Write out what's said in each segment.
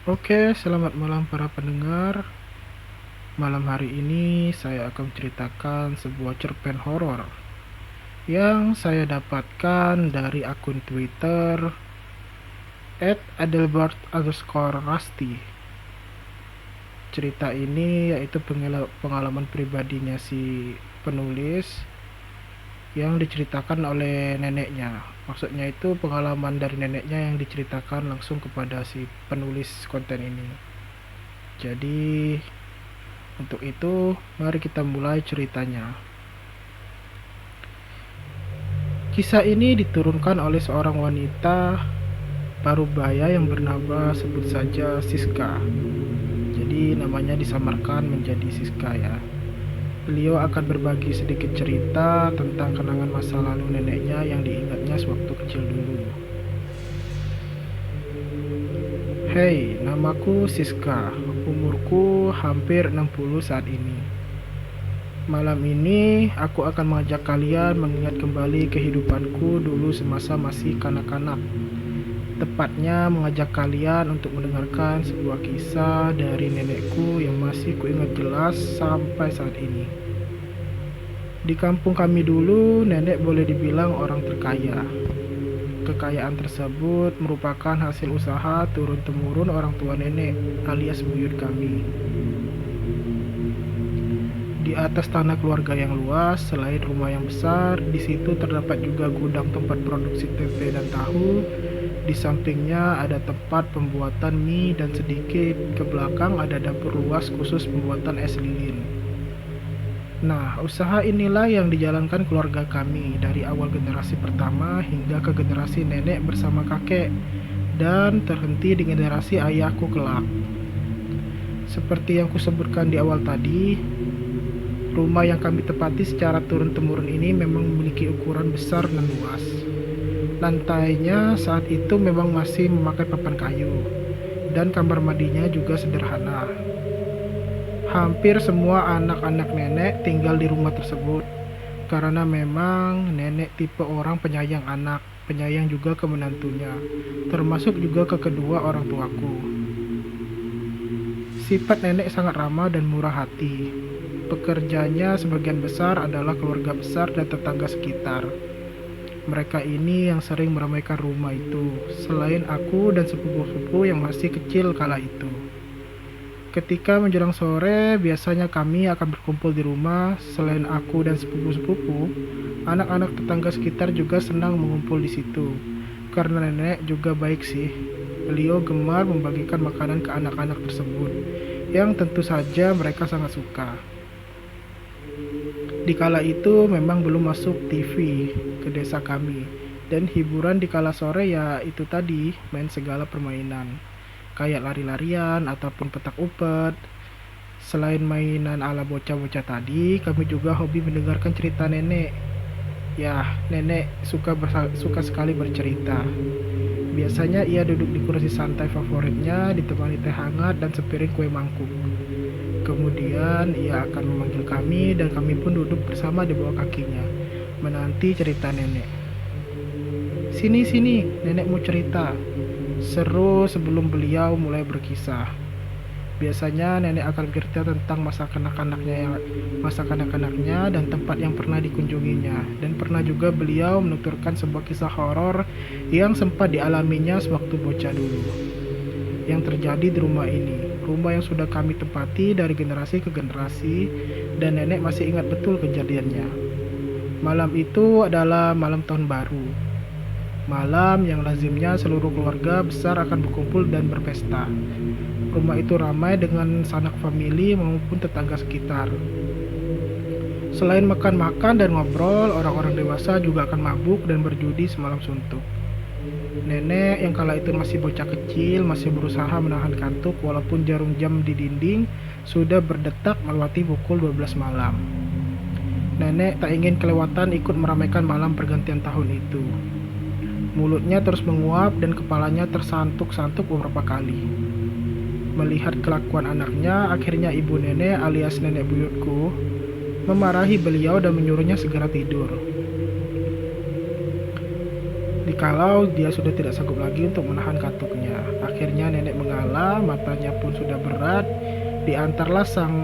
Oke, selamat malam para pendengar. Malam hari ini saya akan menceritakan sebuah cerpen horor yang saya dapatkan dari akun Twitter @adelbert_rusty. Cerita ini yaitu pengalaman pribadinya si penulis yang diceritakan oleh neneknya. Maksudnya itu pengalaman dari neneknya yang diceritakan langsung kepada si penulis konten ini. Jadi untuk itu mari kita mulai ceritanya. Kisah ini diturunkan oleh seorang wanita parubaya yang bernama sebut saja Siska. Jadi namanya disamarkan menjadi Siska ya. Beliau akan berbagi sedikit cerita tentang kenangan masa lalu neneknya yang diingatnya sewaktu kecil dulu. Hei, namaku Siska. Umurku hampir 60 saat ini. Malam ini aku akan mengajak kalian mengingat kembali kehidupanku dulu semasa masih kanak-kanak. Tepatnya mengajak kalian untuk mendengarkan sebuah kisah dari nenekku yang masih kuingat jelas sampai saat ini. Di kampung kami dulu, nenek boleh dibilang orang terkaya. Kekayaan tersebut merupakan hasil usaha turun-temurun orang tua nenek alias buyut kami. Di atas tanah keluarga yang luas, selain rumah yang besar, di situ terdapat juga gudang tempat produksi tempe dan tahu. Di sampingnya ada tempat pembuatan mie dan sedikit ke belakang ada dapur luas khusus pembuatan es lilin. Nah, usaha inilah yang dijalankan keluarga kami dari awal generasi pertama hingga ke generasi nenek bersama kakek dan terhenti di generasi ayahku kelak. Seperti yang kusebutkan di awal tadi, rumah yang kami tempati secara turun-temurun ini memang memiliki ukuran besar dan luas. Lantainya saat itu memang masih memakai papan kayu, dan kamar mandinya juga sederhana. Hampir semua anak-anak nenek tinggal di rumah tersebut, karena memang nenek tipe orang penyayang anak, penyayang juga ke menantunya, termasuk juga ke kedua orang tuaku. Sifat nenek sangat ramah dan murah hati. Pekerjanya sebagian besar adalah keluarga besar dan tetangga sekitar. Mereka ini yang sering meramaikan rumah itu, selain aku dan sepupu-sepupu yang masih kecil kala itu. Ketika menjelang sore, biasanya kami akan berkumpul di rumah. Selain aku dan sepupu-sepupu, anak-anak tetangga sekitar juga senang mengumpul di situ. Karena nenek juga baik sih. Beliau gemar membagikan makanan ke anak-anak tersebut, yang tentu saja mereka sangat suka. Di kala itu memang belum masuk TV ke desa kami, dan hiburan di kala sore ya itu tadi, main segala permainan kayak lari-larian ataupun petak umpet. Selain mainan ala bocah-bocah tadi, kami juga hobi mendengarkan cerita nenek. Ya, nenek suka sekali bercerita. Biasanya ia duduk di kursi santai favoritnya ditemani teh hangat dan sepiring kue mangkuk. Kemudian ia akan memanggil kami dan kami pun duduk bersama di bawah kakinya, menanti cerita nenek. Sini, nenek mau cerita. Seru sebelum beliau mulai berkisah. Biasanya nenek akan bercerita tentang masa kanak-kanaknya dan tempat yang pernah dikunjunginya. Dan pernah juga beliau menuturkan sebuah kisah horor yang sempat dialaminya sewaktu bocah dulu, yang terjadi di rumah ini. Rumah yang sudah kami tempati dari generasi ke generasi, dan nenek masih ingat betul kejadiannya. Malam itu adalah malam tahun baru. Malam yang lazimnya seluruh keluarga besar akan berkumpul dan berpesta. Rumah itu ramai dengan sanak famili maupun tetangga sekitar. Selain makan-makan dan ngobrol, orang-orang dewasa juga akan mabuk dan berjudi semalam suntuk. Nenek yang kala itu masih bocah kecil masih berusaha menahan kantuk walaupun jarum jam di dinding sudah berdetak melewati pukul 12 malam. Nenek tak ingin kelewatan ikut meramaikan malam pergantian tahun itu. Mulutnya terus menguap dan kepalanya tersantuk-santuk beberapa kali. Melihat kelakuan anaknya, akhirnya ibu nenek alias nenek buyutku memarahi beliau dan menyuruhnya segera tidur. Dikalau dia sudah tidak sanggup lagi untuk menahan kantuknya, akhirnya nenek mengalah, matanya pun sudah berat. Diantarlah sang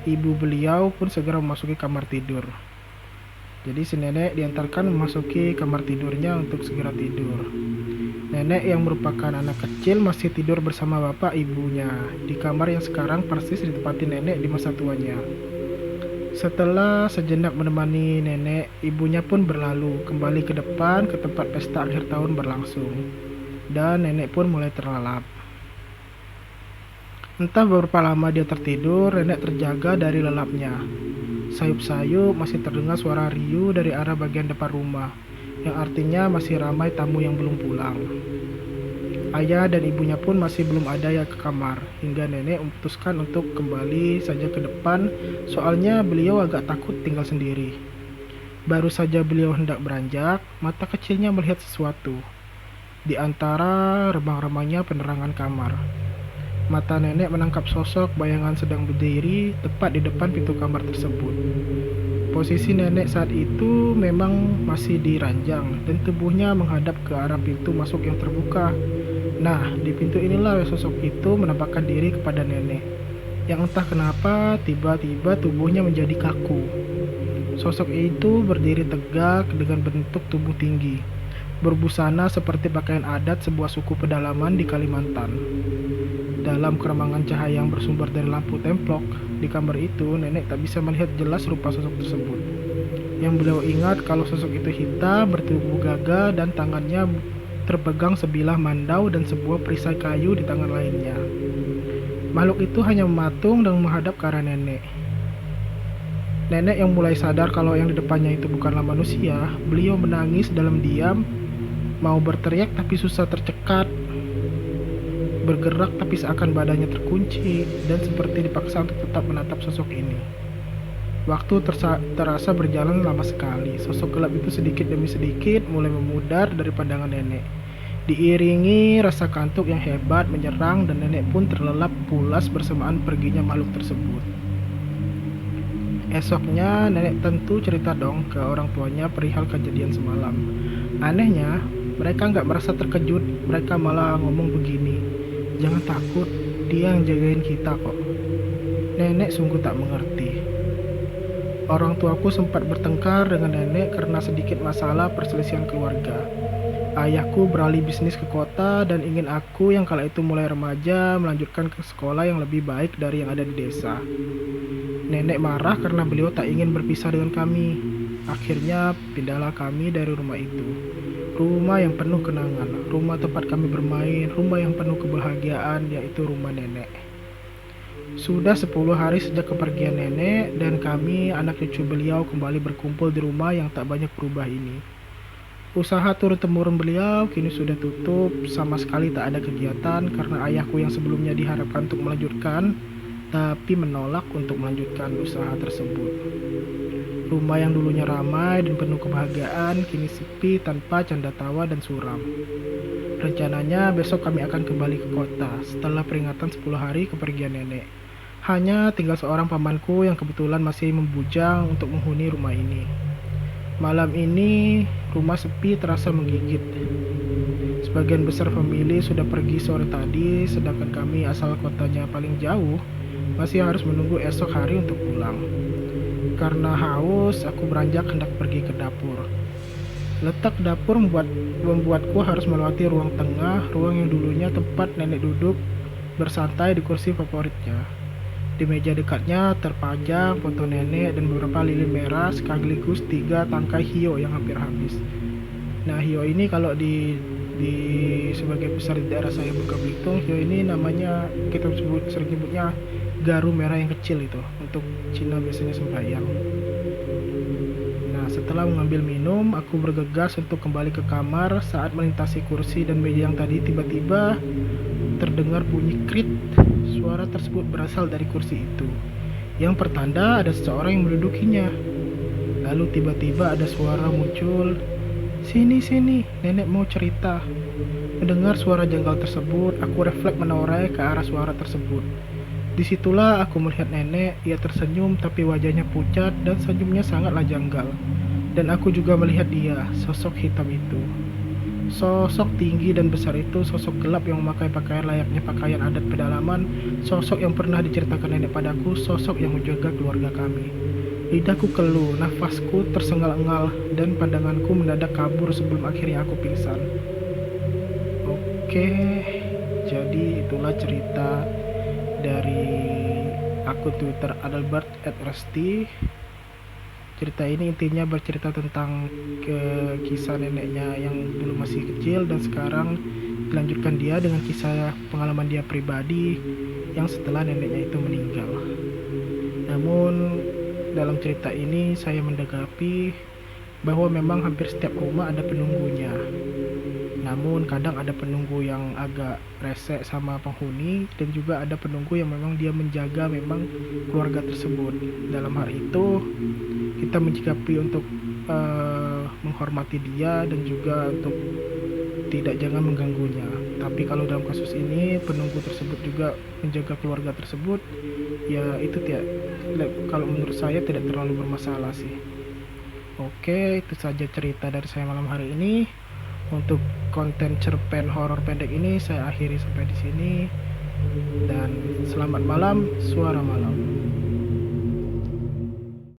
ibu beliau pun segera memasuki kamar tidur. Jadi si nenek diantarkan memasuki kamar tidurnya untuk segera tidur. Nenek yang merupakan anak kecil masih tidur bersama bapak ibunya di kamar yang sekarang persis ditempati nenek di masa tuanya. Setelah sejenak menemani nenek, ibunya pun berlalu kembali ke depan ke tempat pesta akhir tahun berlangsung. Dan nenek pun mulai terlelap. Entah berapa lama dia tertidur, nenek terjaga dari lelapnya. Sayup-sayup masih terdengar suara riuh dari arah bagian depan rumah, yang artinya masih ramai tamu yang belum pulang. Ayah dan ibunya pun masih belum ada yang ke kamar, hingga nenek memutuskan untuk kembali saja ke depan, soalnya beliau agak takut tinggal sendiri. Baru saja beliau hendak beranjak, mata kecilnya melihat sesuatu. Di antara remang-remangnya penerangan kamar, mata nenek menangkap sosok bayangan sedang berdiri tepat di depan pintu kamar tersebut. Posisi nenek saat itu memang masih diranjang dan tubuhnya menghadap ke arah pintu masuk yang terbuka. Nah, di pintu inilah sosok itu menampakkan diri kepada nenek, yang entah kenapa tiba-tiba tubuhnya menjadi kaku. Sosok itu berdiri tegak dengan bentuk tubuh tinggi, berbusana seperti pakaian adat sebuah suku pedalaman di Kalimantan. Dalam keremangan cahaya yang bersumber dari lampu templok di kamar itu, nenek tak bisa melihat jelas rupa sosok tersebut. Yang beliau ingat kalau sosok itu hitam, bertubuh gagah, dan tangannya terpegang sebilah mandau dan sebuah perisai kayu di tangan lainnya. Makhluk itu hanya mematung dan menghadap ke arah nenek. Nenek yang mulai sadar kalau yang di depannya itu bukanlah manusia, beliau menangis dalam diam, mau berteriak tapi susah tercekat, bergerak tapi seakan badannya terkunci, dan seperti dipaksa untuk tetap menatap sosok ini. Waktu terasa berjalan lama sekali. Sosok gelap itu sedikit demi sedikit mulai memudar dari pandangan nenek. Diiringi rasa kantuk yang hebat menyerang dan nenek pun terlelap pulas bersamaan perginya makhluk tersebut. Esoknya nenek tentu cerita dong ke orang tuanya perihal kejadian semalam. Anehnya, mereka nggak merasa terkejut, mereka malah ngomong begini, "Jangan takut, dia yang jagain kita kok." Nenek sungguh tak mengerti. Orang tuaku sempat bertengkar dengan nenek karena sedikit masalah perselisihan keluarga. Ayahku beralih bisnis ke kota dan ingin aku yang kala itu mulai remaja melanjutkan ke sekolah yang lebih baik dari yang ada di desa. Nenek marah karena beliau tak ingin berpisah dengan kami. Akhirnya pindahlah kami dari rumah itu. Rumah yang penuh kenangan, rumah tempat kami bermain, rumah yang penuh kebahagiaan, yaitu rumah nenek. Sudah 10 hari sejak kepergian nenek dan kami, anak cucu beliau, kembali berkumpul di rumah yang tak banyak berubah ini. Usaha turun-temurun beliau kini sudah tutup, sama sekali tak ada kegiatan karena ayahku yang sebelumnya diharapkan untuk melanjutkan, tapi menolak untuk melanjutkan usaha tersebut. Rumah yang dulunya ramai dan penuh kebahagiaan kini sepi tanpa canda tawa dan suram. Rencananya besok kami akan kembali ke kota setelah peringatan 10 hari kepergian nenek. Hanya tinggal seorang pamanku yang kebetulan masih membujang untuk menghuni rumah ini. Malam ini rumah sepi terasa menggigit. Sebagian besar famili sudah pergi sore tadi, sedangkan kami asal kotanya paling jauh masih harus menunggu esok hari untuk pulang. Karena haus, aku beranjak hendak pergi ke dapur. Letak dapur membuatku harus melewati ruang tengah, ruang yang dulunya tempat nenek duduk bersantai di kursi favoritnya. Di meja dekatnya terpajang foto nenek dan beberapa lilin merah sekaligus 3 tangkai hio yang hampir habis. Nah, hiyo ini kalau di sebagai besar di daerah saya Bangka Belitung, hiyo ini namanya kita sering nyebutnya garu merah yang kecil itu. Untuk Cina biasanya sembahyang. Nah, setelah mengambil minum, aku bergegas untuk kembali ke kamar. Saat melintasi kursi dan meja yang tadi, tiba-tiba terdengar bunyi krit. Suara tersebut berasal dari kursi itu, yang pertanda ada seseorang yang mendudukinya. Lalu tiba-tiba ada suara muncul, "Sini, sini, nenek mau cerita." Mendengar suara janggal tersebut, aku refleks menoleh ke arah suara tersebut. Disitulah aku melihat nenek. Ia tersenyum tapi wajahnya pucat dan senyumnya sangatlah janggal. Dan aku juga melihat dia, sosok hitam itu. Sosok tinggi dan besar itu, sosok gelap yang memakai pakaian layaknya pakaian adat pedalaman, sosok yang pernah diceritakan nenek padaku, sosok yang menjaga keluarga kami. Lidahku keluh, nafasku tersengal-engal, dan pandanganku mendadak kabur sebelum akhirnya aku pingsan. Oke, jadi itulah cerita dari akun Twitter Adalbert@resti. Cerita ini intinya bercerita tentang kisah neneknya yang dulu masih kecil dan sekarang dilanjutkan dia dengan kisah pengalaman dia pribadi yang setelah neneknya itu meninggal. Namun dalam cerita ini saya mendagapi bahwa memang hampir setiap rumah ada penunggunya. Namun kadang ada penunggu yang agak rese sama penghuni, dan juga ada penunggu yang memang dia menjaga memang keluarga tersebut. Dalam hal itu kita menyikapi untuk menghormati dia dan juga untuk jangan mengganggunya. Tapi kalau dalam kasus ini penunggu tersebut juga menjaga keluarga tersebut, ya itu tidak, kalau menurut saya tidak terlalu bermasalah sih. Oke, itu saja cerita dari saya malam hari ini. Untuk konten cerpen horor pendek ini saya akhiri sampai di sini, dan selamat malam, suara malam.